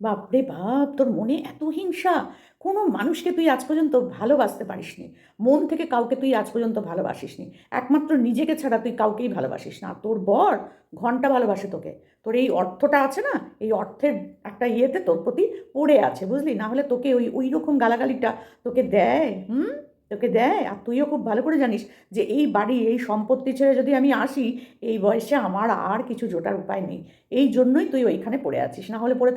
বাপরে বাপ, তোর মনে এত হিংসা! কোনো মানুষকে তুই আজ পর্যন্ত ভালোবাসতে পারিসনি। মন থেকে কাউকে তুই আজ পর্যন্ত ভালোবাসিসনি। একমাত্র নিজেকে ছাড়া তুই কাউকেই ভালোবাসিস না। আর তোর বর ঘন্টা ভালোবাসে তোকে। তোর এই অর্থটা আছে না, এই অর্থের একটা ইয়েতে তোর প্রতি পড়ে আছে, বুঝলি? না হলে তোকে ওই রকম গালাগালিটা তোকে দেয়? তোকে দেয়? আর তুইও খুব ভালো করে জানিস যে এই বাড়ি, এই সম্পত্তি ছেড়ে যদি আমি আসি, এই বয়সে আমার আর কিছু জোটার উপায় নেই। এই জন্যই তুই ওইখানে পড়ে আছিস, না হলে পড়ে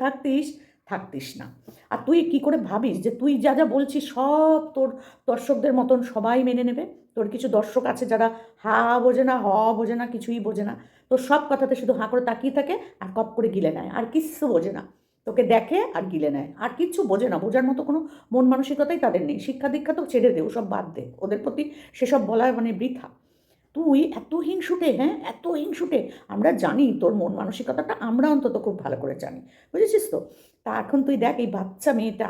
থাকতিস না। আর তুই কি করে ভাবিস যে তুই যা যা বলছিস সব তোর দর্শকদের মতন সবাই মেনে নেবে? তোর কিছু দর্শক আছে যারা হা বোঝে না, হ বোঝে না, কিছুই বোঝে না। তোর সব কথাতে শুধু হাঁ করে তাকিয়ে থাকে আর কপ করে গিলে নেয়, আর কিচ্ছু বোঝে না। তোকে দেখে আর গিলে নেয়, আর কিচ্ছু বোঝে না। বোঝার মতো কোনো মন মানসিকতাই তাদের নেই। শিক্ষা দীক্ষা তো ছেড়ে দে, ওসব বাদ দে, ওদের প্রতি সেসব বলা মানে বৃথা। তুই এত হিংসুটে, হ্যাঁ, এত হিংসুটে। আমরা জানি তোর মন মানসিকতাটা, আমরা অন্তত খুব ভালো করে জানি, বুঝেছিস তো? তা এখন তুই দেখ এই বাচ্চা মেয়েটা,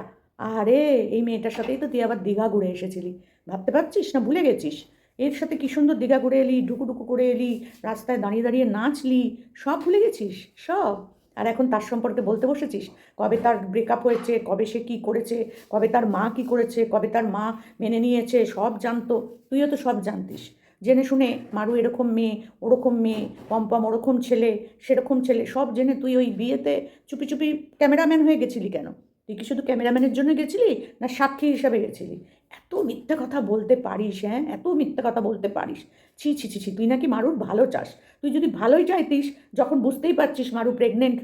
আরে এই মেয়েটার সাথেই তো তুই আবার দীঘা ঘুরে এসেছিলি। ভাবতে পারছিস না? ভুলে গেছিস? এর সাথে কি সুন্দর দীঘা ঘুরে এলি, ঢুকুঢুকু করে এলি, রাস্তায় দাঁড়িয়ে দাঁড়িয়ে নাচলি, সব ভুলে গেছিস? সব? আর এখন তার সম্পর্কে বলতে বসেছিস? কবে তার ব্রেকআপ হয়েছে, কবে সে কী করেছে, কবে তার মা কী করেছে, কবে তার মা মেনে নিয়েছে, সব জানতো। তুইও তো সব জানতিস। জেনে শুনে মারু এরকম মেয়ে, ওরকম মেয়ে, পম্পম ওরকম ছেলে, সেরকম ছেলে, সব জেনে তুই ওই বিয়েতে চুপি চুপি ক্যামেরাম্যান হয়ে গেছিলি কেন? তুই কি শুধু ক্যামেরাম্যানের জন্য গেছিলি, না সাক্ষী হিসাবে গেছিলি? এত মিথ্যে কথা বলতে পারিস, হ্যাঁ, এত মিথ্যে কথা বলতে পারিস! ছি ছি ছি ছি, তুই নাকি মারুর ভালো চাস। তুই যদি ভালোই চাইতিস, যখন বুঝতেই পারছিস মারু প্রেগনেন্ট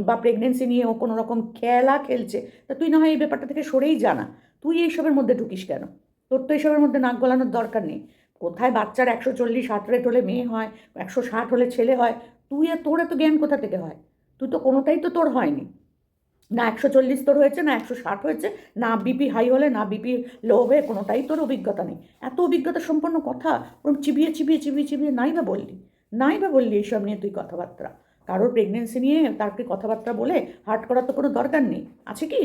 বা প্রেগনেন্সি নিয়ে ও কোনো রকম খেলা খেলছে, তা তুই না হয় এই ব্যাপারটা থেকে সরেই জানা। তুই এইসবের মধ্যে ঢুকিস কেন? তোর তো এইসবের মধ্যে নাক গলানোর দরকার নেই। কোথায় বাচ্চার 140 হার্ট রেট হলে মেয়ে হয়, 160 হলে ছেলে হয়? তোর এত জ্ঞান কোথা থেকে হয়? তুই তো কোনোটাই তো তোর হয়নি। না 140 তোর হয়েছে, না 160 হয়েছে, না বিপি হাই হলে, না বিপি লো হয়ে, কোনোটাই তোর অভিজ্ঞতা নেই। এত অভিজ্ঞতা সম্পন্ন কথা ওরকম চিবিয়ে চিবিয়ে চিবিয়ে চিবিয়ে নাই বা বললি এইসব নিয়ে তুই কথাবার্তা? কারোর প্রেগনেন্সি নিয়ে তাকে কথাবার্তা বলে হার্ট করার তো কোনো দরকার নেই, আছে কি?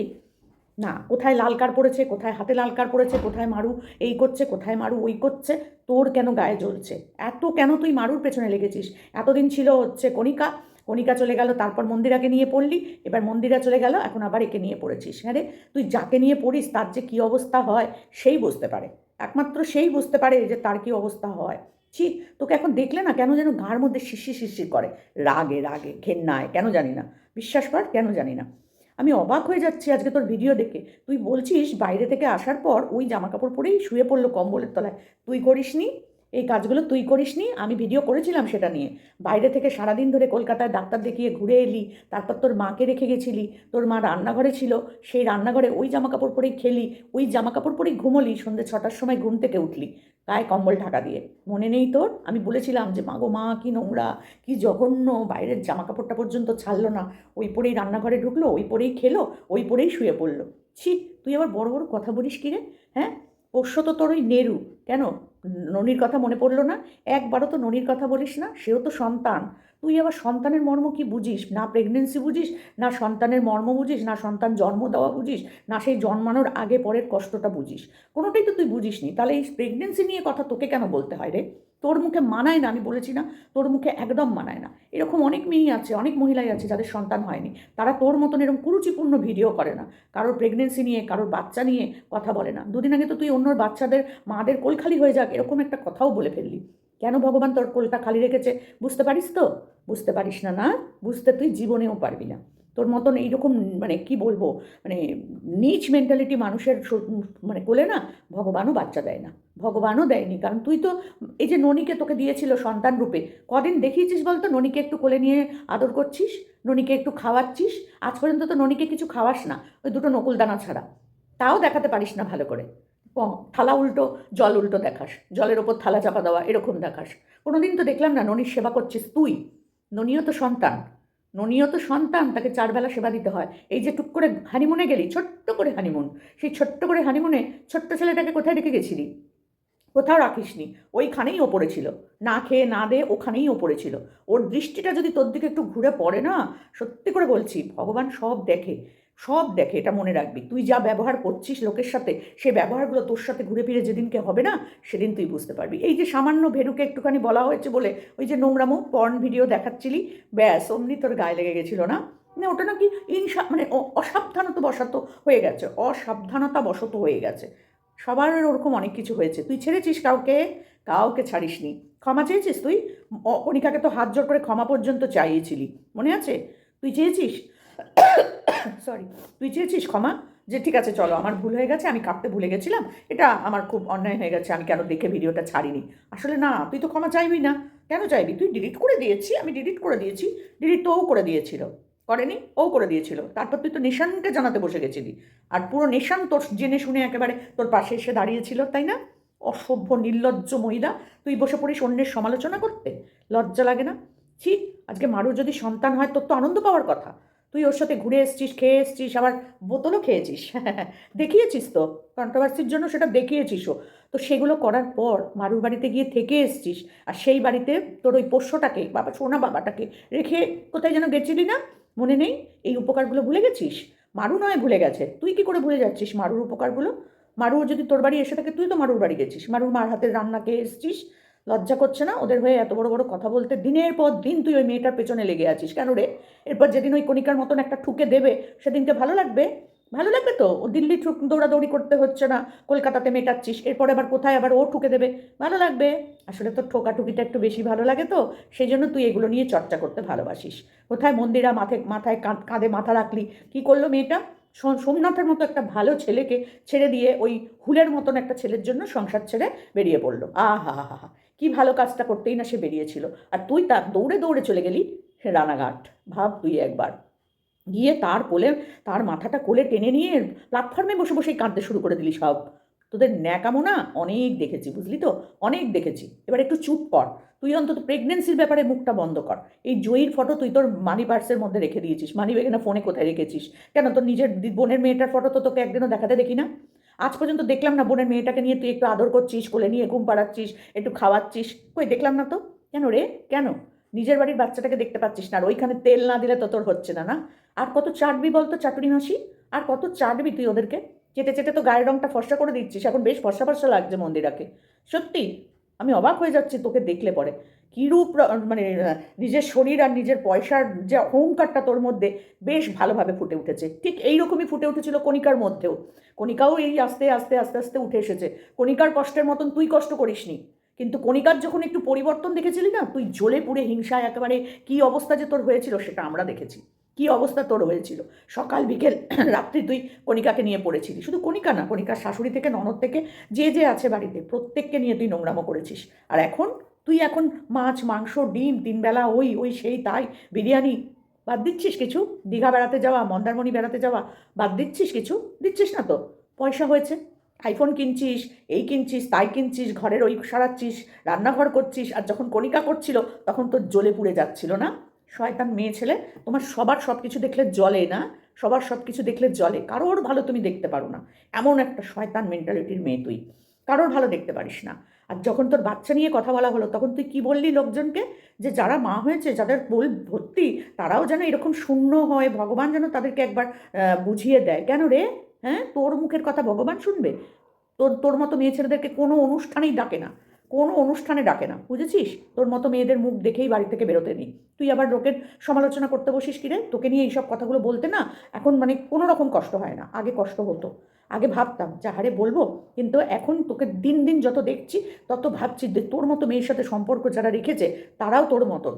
না, কোথায় লাল কার পড়েছে, কোথায় হাতে লাল কার পড়েছে, কোথায় মারু এই করছে, কোথায় মারু ওই করছে, তোর কেন গায়ে জ্বলছে? এত কেন তুই মারুর পেছনে লেগেছিস? এতদিন ছিল হচ্ছে কণিকা, কণিকা চলে গেল, তারপর মন্দিরাকে নিয়ে পড়লি, এবার মন্দিরা চলে গেল, এখন আবার একে নিয়ে পড়েছিস। হ্যাঁ রে, তুই যাকে নিয়ে পড়িস তার যে কী অবস্থা হয় সেই বুঝতে পারে। একমাত্র সেই বুঝতে পারে যে তার কী অবস্থা হয়। ছি! তোকে এখন দেখলে না কেন যেন গাঁর মধ্যে শিরশির শিরশির করে, রাগে রাগে ঘেন্নায়, কেন জানি না। বিশ্বাস কর, কেন জানি না। আমি অবাক হয়ে যাচ্ছি আজকে তোর ভিডিও দেখে। তুই বলছিস বাইরে থেকে আসার পর ওই জামা কাপড় পরেই শুয়ে পড়লো কম্বলের তলায়। তুই করিসনি এই কাজগুলো, তুই করিসনি? আমি ভিডিও করেছিলাম সেটা নিয়ে। বাইরে থেকে সারাদিন ধরে কলকাতায় ডাক্তার দেখিয়ে ঘুরে এলি, তারপর তোর মাকে রেখে গেছিলি, তোর মা রান্নাঘরে ছিল, সেই রান্নাঘরে ওই জামা কাপড় পরেই খেলি, ওই জামা কাপড় পরেই ঘুমোলি, সন্ধ্যে 6টার সময় ঘুম থেকে উঠলি গায়ে কম্বল ঢাকা দিয়ে। মনে নেই তোর? আমি বলেছিলাম যে মা গো মা, কি নোংরা, কি জঘন্য, বাইরের জামা কাপড়টা পর্যন্ত ছাড়লো না, ওই পরেই রান্নাঘরে ঢুকলো, ওই পরেই খেলো, ওই পরেই শুয়ে পড়লো। ছি! তুই আবার বড় বড় কথা বলিস কি রে? হ্যাঁ, পোষ্য তো তোর ওই নেরু। কেন ননির কথা মনে পড়লো না? একবারও তো ননির কথা বলিস না, সেও তো সন্তান। তুই আবার সন্তানের মর্ম কি বুঝিস? না প্রেগনেন্সি বুঝিস, না সন্তানের মর্ম বুঝিস, না সন্তান জন্ম দেওয়া বুঝিস, না সেই জন্মানোর আগে পরের কষ্টটা বুঝিস। কোনোটাই তো তুই বুঝিসনি। তাহলে এই প্রেগনেন্সি নিয়ে কথা তোকে কেন বলতে হয় রে? তোর মুখে মানায় না, আমি বলেছি না? তোর মুখে একদম মানায় না। এরকম অনেক মেয়েই আছে, অনেক মহিলাই আছে যাদের সন্তান হয়নি। তারা তোর মতন এরকম কুরুচিপূর্ণ ভিডিও করে না, কারোর প্রেগনেন্সি নিয়ে, কারোর বাচ্চা নিয়ে কথা বলে না। দুদিন আগে তো তুই অন্যর বাচ্চাদের মাদের কোল খালি হয়ে যাক এরকম একটা কথাও বলে ফেললি। কেন ভগবান তোর কোলটা খালি রেখেছে বুঝতে পারিস তো? বুঝতে পারিস না? না, বুঝতে তুই জীবনেও পারবি না। তোর মতন এইরকম মানে কি বলবো, মানে নিচ মেন্টালিটি মানুষের মানে কোলে না ভগবানও বাচ্চা দেয় না। ভগবানও দেয়নি, কারণ তুই তো এই যে ননিকে তোকে দিয়েছিল সন্তান রূপে, কদিন দেখিয়েছিস বলতো? ননিকে একটু কোলে নিয়ে আদর করছিস, ননিকে একটু খাওয়াচ্ছিস? আজ পর্যন্ত তো ননিকে কিছু খাওয়াস না, ওই দুটো নকুলদানা ছাড়া। তাও দেখাতে পারিস না ভালো করে। থালা উল্টো, জল উল্টো দেখাস, জলের ওপর থালা চাপা দেওয়া এরকম দেখাস। কোনোদিন তো দেখলাম না ননির সেবা করছিস তুই। ননিও তো সন্তান, ননিও তো সন্তান, তাকে 4 বেলা সেবা দিতে হয়। এই যে টুক করে হানিমুনে গেলি, ছোট্ট করে হানিমুন, সেই ছোট্ট করে হানিমুনে ছোট্ট ছেলেটাকে কোথায় রেখে গেছিলি? কোথাও রাখিসনি, ওইখানেই ওপরে ছিল। না খেয়ে না দে ওখানেই ওপরে ছিল। ওর দৃষ্টিটা যদি তোর দিকে একটু ঘুরে পড়ে না, সত্যি করে বলছি ভগবান সব দেখে, সব দেখে, এটা মনে রাখবি। তুই যা ব্যবহার করছিস লোকের সাথে, সে ব্যবহারগুলো তোর সাথে ঘুরে ফিরে যেদিনকে হবে না, সেদিন তুই বুঝতে পারবি। এই যে সামান্য ভেরুকে একটুখানি বলা হয়েছে বলে ওই যে নোংরামো পর্ন ভিডিও দেখাচ্ছিলি, ব্যাস অমনি তোর গায়ে লেগে গেছিল না? না ওটা নাকি মানে অসাবধানতা বশত হয়ে গেছে, অসাবধানতা বশত হয়ে গেছে। সবার ওরকম অনেক কিছু হয়েছে। তুই ছেড়েছিস কাউকে? কাউকে ছাড়িসনি। ক্ষমা চেয়েছিস তুই? কণিকাকে তো হাত জোর করে ক্ষমা পর্যন্ত চাইয়েছিলি, মনে আছে? তুই চেয়েছিস? সরি, তুই চেয়েছিস ক্ষমা? যে ঠিক আছে চলো আমার ভুল হয়ে গেছে, আমি কাঁপতে ভুলে গেছিলাম, এটা আমার খুব অন্যায় হয়ে গেছে, আমি কেন দেখে ভিডিওটা ছাড়িনি। আসলে না, তুই তো ক্ষমা চাইবি না। কেন চাইবি? তুই ডিলিট করে দিয়েছি, আমি ডিলিট করে দিয়েছি। ডিলিট তো ও করে দিয়েছিল, করেনি? ও করে দিয়েছিল। তারপর তুই তো নেশানকে জানাতে বসে গেছিলি, আর পুরো নেশান তোর জেনে শুনে একেবারে তোর পাশে এসে দাঁড়িয়েছিল, তাই না? অসভ্য নির্লজ্জ মহিলা, তুই বসে পড়িস অন্যের সমালোচনা করতে। লজ্জা লাগে না? ঠিক, আজকে মারুর যদি সন্তান হয় তোর তো আনন্দ পাওয়ার কথা। তুই ওর সাথে ঘুরে এসছিস, খেয়ে এসছিস, আবার বোতলও খেয়েছিস। দেখিয়েছিস তো, কন্ট্রোভার্সির জন্য সেটা দেখিয়েছিসও। তো সেগুলো করার পর মারুর বাড়িতে গিয়ে থেকে এসছিস, আর সেই বাড়িতে তোর ওই পোষ্যটাকে, বাবা সোনা বাবাটাকে রেখে কোথায় যেন গেছিলি না? মনে নেই? এই উপকারগুলো ভুলে গেছিস? মারু নয় ভুলে গেছে, তুই কি করে ভুলে যাচ্ছিস মারুর উপকারগুলো? মারু যদি তোর বাড়ি এসে থাকে, তুই তো মারুর বাড়ি গেছিস, মারুর মার হাতের রান্না খেয়ে এসছিস। লজ্জা করছে না ওদের হয়ে এত বড় বড় কথা বলতে? দিনের পর দিন তুই ওই মেয়েটার পেছনে লেগে আছিস কেন রে? এরপর যেদিন ওই কণিকার মতন একটা ঠুকে দেবে, সেদিনকে ভালো লাগবে? ভালো লাগবে তো? ও দিল্লি দৌড়াদৌড়ি করতে হচ্ছে না, কলকাতাতে মেটাচ্ছিস, এরপরে আবার কোথায় আবার ও ঠুকে দেবে, ভালো লাগবে? আসলে তোর ঠোকাঠুকিটা একটু বেশি ভালো লাগে তো, সেই জন্য তুই এগুলো নিয়ে চর্চা করতে ভালোবাসিস। কোথায় মন্দিরা মাথায় মাথায় কাঁধে মাথা রাখলি, কি করলো মেয়েটা? সোমনাথের মতো একটা ভালো ছেলেকে ছেড়ে দিয়ে ওই হুলের মতন একটা ছেলের জন্য সংসার ছেড়ে বেরিয়ে পড়লো। আহা হা হা হা, কি ভালো কাজটা করতেই না সে বেরিয়েছিল, আর তুই তার দৌড়ে দৌড়ে চলে গেলি রানাঘাট। ভাব তুই একবার, গিয়ে তার কোলে, তার মাথাটা কোলে টেনে নিয়ে প্ল্যাটফর্মে বসে বসেই কাঁদতে শুরু করে দিলি সব। তোদের ন্যাকামো না অনেক দেখেছি, বুঝলি তো? অনেক দেখেছি, এবার একটু চুপ কর। তুই অন্তত প্রেগনেন্সির ব্যাপারে মুখটা বন্ধ কর। এই জয়ীর ফটো তুই তোর মানি পার্সের মধ্যে রেখে দিয়েছিস, মানি ব্যাগে না ফোনে কোথায় রেখেছিস? কেন, তোর নিজের বোনের মেয়েটার ফটো তো তোকে একদিনও দেখাতে দেখি না। আজ পর্যন্ত দেখলাম না বোনের মেয়েটাকে নিয়ে তুই একটু আদর করছিস, কোলে নিয়ে ঘুম পাড়াচ্ছিস, একটু খাওয়াচ্ছিস, কই দেখলাম না তো। কেন রে, কেন? নিজের বাড়ির বাচ্চাটাকে দেখতে পাচ্ছিস না, আর ওইখানে তেল না দিলে তো তোর হচ্ছে না, না? আর কত চাটবি বলতো চাটুরি মাসি? আর কত চাটবি তুই ওদেরকে? চেটে চেটে তো গায়ের রংটা ফর্সা করে দিচ্ছিস, এখন বেশ ফর্সা ফর্সা লাগছে মন্দিরাকে। সত্যি আমি অবাক হয়ে যাচ্ছি তোকে দেখলে পরে। কিরূপ মানে নিজের শরীর আর নিজের পয়সার যে অহংকারটা তোর মধ্যে বেশ ভালোভাবে ফুটে উঠেছে। ঠিক এইরকমই ফুটে উঠেছিল কণিকার মধ্যেও। কণিকাও এই আস্তে আস্তে আস্তে আস্তে উঠে এসেছে। কণিকার কষ্টের মতন তুই কষ্ট করিসনি, কিন্তু কণিকার যখন একটু পরিবর্তন দেখেছিলি না, তুই জ্বলে পুড়ে হিংসায় একেবারে কি অবস্থা যে তোর হয়েছিল সেটা আমরা দেখেছি। কি অবস্থা তোর হয়েছিল, সকাল বিকেল রাত্রি তুই কণিকাকে নিয়ে পড়েছিলি। শুধু কণিকা না, কণিকার শাশুড়ি থেকে ননদ থেকে যে যে আছে বাড়িতে প্রত্যেককে নিয়ে তুই নোংরামো করেছিস। আর এখন তুই এখন মাছ মাংস ডিম তিনবেলা ওই ওই সেই তাই বিরিয়ানি, বাদ দিচ্ছিস কিছু? দীঘা বেড়াতে যাওয়া, মন্দারমণি বেড়াতে যাওয়া, বাদ দিচ্ছিস কিছু? দিচ্ছিস না তো। পয়সা হয়েছে, আইফোন কিনছিস, এই কিনছিস তাই কিনছিস, ঘরের ওই সারাচ্ছিস, রান্নাঘর করছিস, আর যখন কণিকা করছিল তখন তো জ্বলে পুড়ে যাচ্ছিল না? শয়তান মেয়ে ছেলে, তোমার সবার সব কিছু দেখলে জ্বলে না? সবার সব কিছু দেখলে জ্বলে, কারোর ভালো তুমি দেখতে পারো না। এমন একটা শয়তান মেন্টালিটির মেয়ে তুই, কারোর ভালো দেখতে পারিস না। আর যখন তোর বাচ্চা নিয়ে কথা বলা হলো তখন তুই কি বললি লোকজনকে? যে যারা মা হয়েছে, যাদের কোল ভর্তি, তারাও যেন এরকম শূন্য হয়, ভগবান যেন তাদেরকে একবার বুঝিয়ে দেয়। কেন রে? হ্যাঁ, তোর মুখের কথা ভগবান শুনবে? তোর তোর মতো মেয়ে ছেলেদেরকে কোনো অনুষ্ঠানেই ডাকে না, কোনো অনুষ্ঠানে ডাকে না, বুঝেছিস? তোর মতো মেয়েদের মুখ দেখেই বাড়ি থেকে বেরোতে নেই। তুই আবার লোকের সমালোচনা করতে বসিস কিরে? তোকে নিয়ে এইসব কথাগুলো বলতে না এখন মানে কোনো রকম কষ্ট হয় না, আগে কষ্ট হতো। আগে ভাবতাম যা হারে বলবো, কিন্তু এখন তোকে দিন দিন যত দেখছি তত ভাবছি যে তোর মতো মেয়ের সাথে সম্পর্ক যারা রেখেছে তারাও তোর মতন,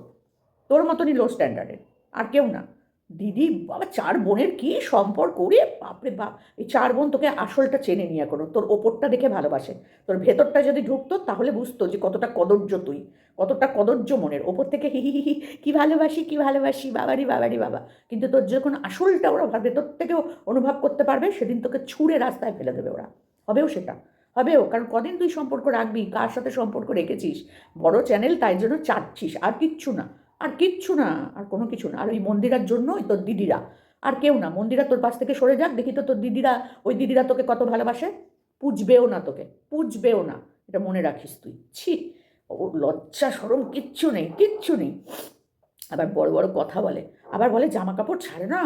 তোর মতনই লো স্ট্যান্ডার্ডের, আর কেউ না। দিদি বাবা, চার বোনের কি সম্পর্ক রে বাপরে বাপ! এই চার বোন তোকে আসলটা চেনে নিয়ে এখনো, তোর ওপরটা দেখে ভালোবাসে। তোর ভেতরটা যদি ঢুকতো তাহলে বুঝতো যে কতটা কদর্য তুই, কতটা কদর্য মনের। ওপর থেকে হি হি হি হি, কি ভালোবাসি কি ভালোবাসি, বাবারি বাবারি বাবা। কিন্তু তোর যখন আসলটা ওরা ভেতর থেকেও অনুভব করতে পারবে, সেদিন তোকে ছুঁড়ে রাস্তায় ফেলে দেবে ওরা। হবেও সেটা, হবেও, কারণ কদিন তুই সম্পর্ক রাখবি, কার সাথে সম্পর্ক রেখেছিস? বড় চ্যানেল তাই জন্য চাটছিস, আর কিচ্ছু না। আর কিচ্ছু না, আর কোনো কিছু না। আর ওই মন্দিরার জন্যই তোর দিদিরা, আর কেউ না। মন্দিরা তোর পাশ থেকে সরে যাক, দেখি তো তোর দিদিরা, ওই দিদিরা তোকে কত ভালোবাসে। পুজবেও না তোকে, পুজবেও না, এটা মনে রাখিস তুই। ছি, ও লজ্জা সরম কিচ্ছু নেই, কিচ্ছু নেই। আবার বড় বড় কথা বলে। আবার বলে জামা কাপড় ছাড়ে না,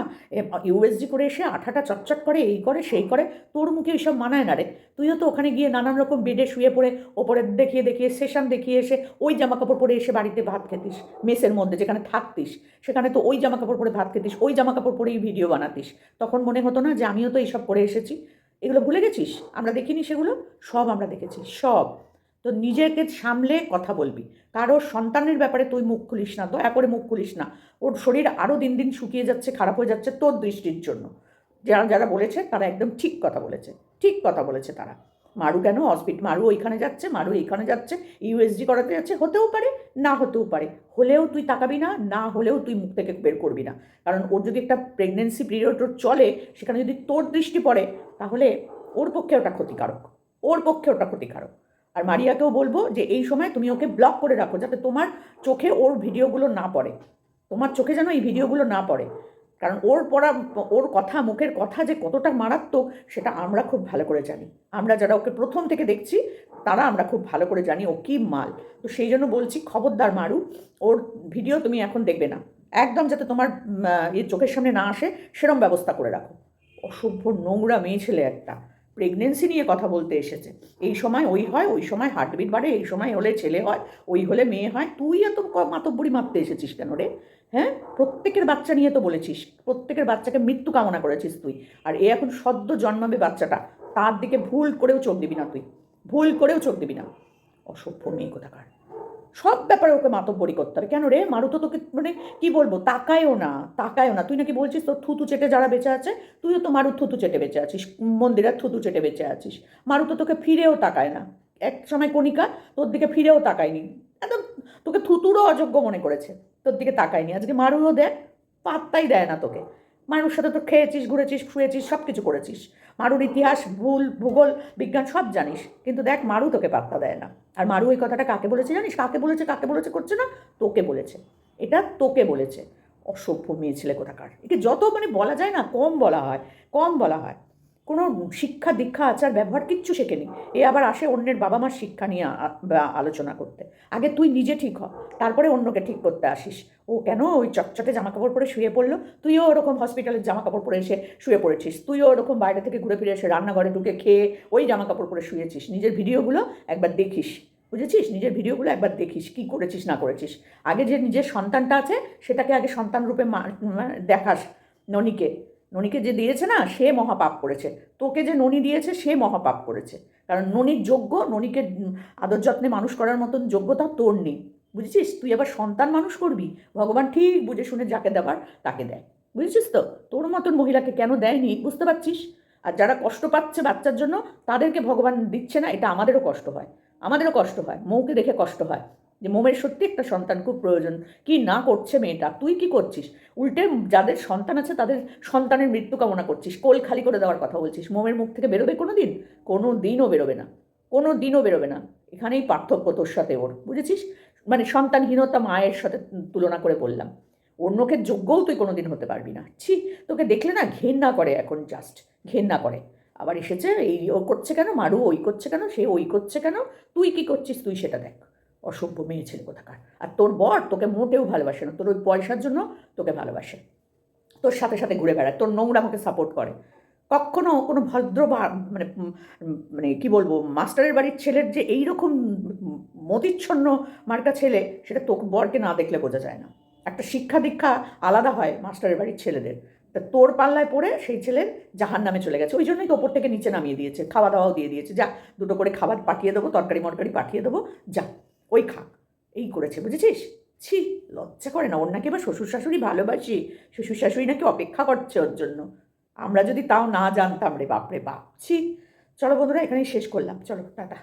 ইউএসজি করে এসে আঠাটা চটচট করে, এই করে সেই করে। তোর মুখে এইসব মানায় না রে। তুইও তো ওখানে গিয়ে নানান রকম বেডে শুয়ে পড়ে ওপরে দেখিয়ে দেখিয়ে সেশন দেখিয়ে এসে ওই জামা কাপড় পরে এসে বাড়িতে ভাত খেতিস, মেসের মধ্যে যেখানে থাকতিস সেখানে তো ওই জামা কাপড় পরে ভাত খেতিস, ওই জামা কাপড় পরেই ভিডিও বানাতিস। তখন মনে হতো না যে আমিও তো এইসব করে এসেছি? এগুলো ভুলে গেছিস? আমরা দেখিনি সেগুলো? সব আমরা দেখেছি, সব। তো নিজেকে সামলে কথা বলবি। কারো সন্তানের ব্যাপারে তুই মুখ খুলিস না, দয়া করে মুখ খুলিস না। ওর শরীর আরও দিন দিন শুকিয়ে যাচ্ছে, খারাপ হয়ে যাচ্ছে তোর দৃষ্টির জন্য। যারা যারা বলেছে তারা একদম ঠিক কথা বলেছে, ঠিক কথা বলেছে তারা। মারু কেন মারু ওইখানে যাচ্ছে, মারু এইখানে যাচ্ছে, ইউএসজি করাতে যাচ্ছে, হতেও পারে না হতেও পারে। হলেও তুই তাকাবি না, না হলেও তুই মুখ থেকে বের করবি না। কারণ ওর যদি একটা প্রেগনেন্সি পিরিয়ড ওর চলে, সেখানে যদি তোর দৃষ্টি পড়ে, তাহলে ওর পক্ষে ওটা ক্ষতিকারক, ওর পক্ষে ওটা ক্ষতিকারক। আর মারিয়াকেও বলবো যে এই সময় তুমি ওকে ব্লক করে রাখো, যাতে তোমার চোখে ওর ভিডিওগুলো না পড়ে, তোমার চোখে যেন এই ভিডিওগুলো না পড়ে। কারণ ওর কথা, মুখের কথা যে কতটা মারাত্মক সেটা আমরা খুব ভালো করে জানি। আমরা যারা ওকে প্রথম থেকে দেখছি তারা আমরা খুব ভালো করে জানি ও কী মাল। তো সেই জন্য বলছি, খবরদার মারু, ওর ভিডিও তুমি এখন দেখবে না একদম, যাতে তোমার চোখের সামনে না আসে সেরম ব্যবস্থা করে রাখো। অসভ্য নোংরা মেয়ে ছেলে একটা, প্রেগনেন্সি নিয়ে কথা বলতে এসেছে। এই সময় ওই হয়, ওই সময় হার্টবিট বাড়ে, এই সময় হলে ছেলে হয়, ওই হলে মেয়ে হয়। তুই এত মাতব্বরি মারতে এসেছিস কেন রে? হ্যাঁ, প্রত্যেকের বাচ্চা নিয়ে তো বলেছিস, প্রত্যেকের বাচ্চাকে মৃত্যু কামনা করেছিস তুই। আর এ এখন সদ্য জন্মাবে বাচ্চাটা, তার দিকে ভুল করেও চোখ দিবি না তুই, ভুল করেও চোখ দিবি না। অসভ্য মেয়ে কোথাকার। সব ব্যাপারে ওকে মাতব্বরি করতে হবে কেন রে? মারু তো তোকে মানে কি বলবো, তাকায়ও না, তাকায়ও না। তুই নাকি বলছিস তোর থুতু চেটে যারা বেঁচে আছে, তুইও তো মারুর থুতু চেটে বেঁচে আছিস, মন্দিরের থুতু চেটে বেঁচে আছিস। মারু তো তোকে ফিরেও তাকায় না। এক সময় কণিকা তোর দিকে ফিরেও তাকায়নি, একদম তোকে থুতুরও অযোগ্য মনে করেছে, তোর দিকে তাকায়নি। আজকে মারুরও দেখ, পাত্তাই দেয় না তোকে। মারুর সাথে তো খেয়েছিস, ঘুরেছিস, শুয়েছিস, সব কিছু করেছিস। মারুর ইতিহাস, ভূগোল, বিজ্ঞান সব জানিস, কিন্তু দেখ মারু তোকে পাত্তা দেয় না। আর মারু এই কথাটা কাকে বলেছে জানিস? কাকে বলেছে করছে না, তোকে বলেছে, এটা তোকে বলেছে। অসভ্য মেয়ে ছেলে কোথাকার। একে যত মানে বলা যায় না, কম বলা হয়, কম বলা হয়। কোনো শিক্ষা দীক্ষা আচার ব্যবহার কিচ্ছু শেখেনি। এ আবার আসে অন্যের বাবা মার শিক্ষা নিয়ে আলোচনা করতে। আগে তুই নিজে ঠিক হ, তারপরে অন্যকে ঠিক করতে আসিস। ও কেন ওই চটচটে জামা কাপড় পরে শুয়ে পড়লো? তুইও ওরকম হসপিটালের জামা কাপড় পরে এসে শুয়ে পড়েছিস, তুইও ওরকম বাইরে থেকে ঘুরে ফিরে এসে রান্নাঘরে ঢুকে খেয়ে ওই জামা কাপড় পরে শুয়েছিস। নিজের ভিডিওগুলো একবার দেখিস, বুঝেছিস? নিজের ভিডিওগুলো একবার দেখিস কী করেছিস না করেছিস। আগে যে নিজের সন্তানটা আছে সেটাকে আগে সন্তান রূপে দেখাস। ননিকে ননিকে যে দিয়েছে না, সে মহাপাপ করেছে। তোকে যে ননি দিয়েছে সে মহাপাপ করেছে। কারণ ননির যোগ্য, ননিকে আদর যত্নে মানুষ করার মতন যোগ্যতা তোর নেই, বুঝেছিস? তুই আবার সন্তান মানুষ করবি, ভগবান ঠিক বুঝে শুনে যাকে দেবার তাকে দেয়, বুঝেছিস তো? তোর মতন মহিলাকে কেন দেয়নি বুঝতে পারছিস? আর যারা কষ্ট পাচ্ছে বাচ্চার জন্য, তাদেরকে ভগবান দিচ্ছে না, এটা আমাদেরও কষ্ট হয়, আমাদেরও কষ্ট হয়। মৌকে দেখে কষ্ট হয় যে মোমের সত্যি একটা সন্তান খুব প্রয়োজন। কি না করছে মেয়েটা, তুই কি করছিস? উল্টে যাদের সন্তান আছে তাদের সন্তানের মৃত্যু কামনা করছিস, কোল খালি করে দেওয়ার কথা বলছিস। মোমের মুখ থেকে বেরোবে কোনো দিন? কোনো দিনও বেরোবে না, কোনো দিনও বেরোবে না। এখানেই পার্থক্য তোর সাথে ওর, বুঝেছিস? মানে সন্তানহীনতা মায়ের সাথে তুলনা করে বললাম। অন্যকে যোগ্যও তুই কোনো দিন হতে পারবি না। ছি, তোকে দেখলে না ঘেন্না করে এখন, জাস্ট ঘেন্না করে। আবার এসেছে এই ও করছে কেন, মারু ওই করছে কেন, সে ওই করছে কেন, তুই কি করছিস তুই সেটা দেখ। অসভ্য মেয়ে ছেলে কোথাকার। আর তোর বর তোকে মোটেও ভালোবাসে না, তোর ওই পয়সার জন্য তোকে ভালোবাসে, তোর সাথে সাথে ঘুরে বেড়ায়, তোর নোংরা আমাকে সাপোর্ট করে। কখনো কোনো ভদ্র মানে মানে কি বলবো, মাস্টারের বাড়ির ছেলের যে এইরকম মতিচ্ছন্ন মার্কা ছেলে, সেটা তোর বরকে না দেখলে বোঝা যায় না। একটা শিক্ষা দীক্ষা আলাদা হয় মাস্টারের বাড়ির ছেলেদের। তা তোর পাল্লায় পড়ে সেই ছেলের জাহান নামে চলে গেছে। ওই জন্যই তো ওপর থেকে নিচে নামিয়ে দিয়েছে, খাওয়া দাওয়াও দিয়ে দিয়েছে, যা দুটো করে খাবার পাঠিয়ে দেবো, তরকারি মরকারি পাঠিয়ে দেবো, যা ওই খা। এই করেছে, বুঝেছিস? ছি, লজ্জা করে না? ওর নাকি এবার শ্বশুর শাশুড়ি ভালোবাসি, শ্বশুর শাশুড়ি নাকি অপেক্ষা করছে ওর জন্য। আমরা যদি তাও না জানতাম রে, বাপরে বাপ। ছি। চলো বন্ধুরা, এখানেই শেষ করলাম, চলো টাটা।